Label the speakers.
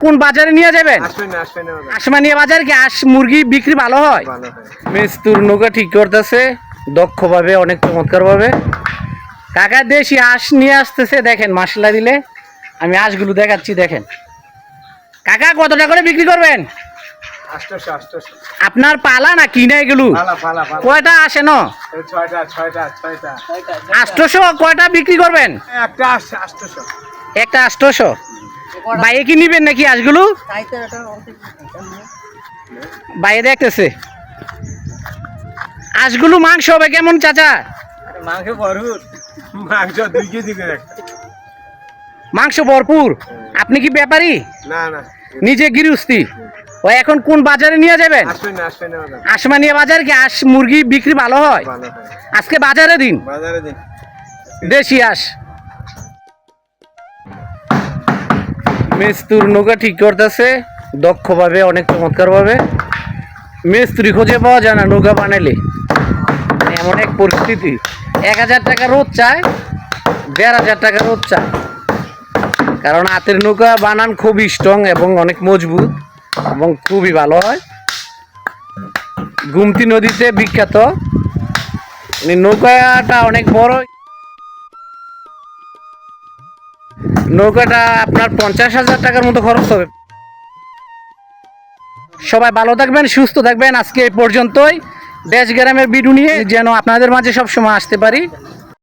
Speaker 1: কোন বাজারে নিয়ে যাবেন? আসমানিয়া বাজার কি মুরগি বিক্রি ভালো হয়? মিস্তুর নৌকা ঠিক করতেছে দক্ষভাবে, অনেক চমৎকার ভাবে। কাকা দেশি হাঁস নিয়ে আসতেছে, দেখেন মশলা দিলে। আমি হাঁসগুলো দেখাচ্ছি, দেখেন। কাকা কত টাকা করে বিক্রি করবেন? আপনার পালা না কিনা এগুলো? কয়টা আসে না? 800। কয়টা বিক্রি করবেন? একটা 800। বাইরে কি নিবেন নাকি হাঁসগুলো? বাইরে দেখতেছে হাঁসগুলো মাংস হবে কেমন চাচা? মাংস ভরপুর। আপনি কি ব্যাপারী? নিজে গৃহস্থী। ও এখন কোন বাজারে নিয়ে যাবেন? আসমানিয়া বাজার কি মুরগি বিক্রি ভালো হয়? আজকে বাজারে দিন দেশি হাঁস। মিস্তুর নৌকা ঠিক করতেছে দক্ষভাবে, অনেক চমৎকার ভাবে। মিস্ত্রি খুঁজে পাওয়া যায় না নৌকা বানাইলে, এমন এক পরিস্থিতি। 1000 টাকা রোদ চায়, 1500 টাকা রোদ চায়। কারণ হাতের নৌকা বানান খুবই স্ট্রং এবং অনেক মজবুত এবং খুবই ভালো হয়। গুমতি নদীতে বিখ্যাত নৌকাটা, অনেক বড় নৌকাটা। আপনার 50,000 টাকার মতো খরচ হবে। সবাই ভালো থাকবেন, সুস্থ থাকবেন। আজকে এই পর্যন্তই। দেশ গ্রামের ভিডিও নিয়ে যেন আপনাদের মাঝে সবসময় আসতে পারি।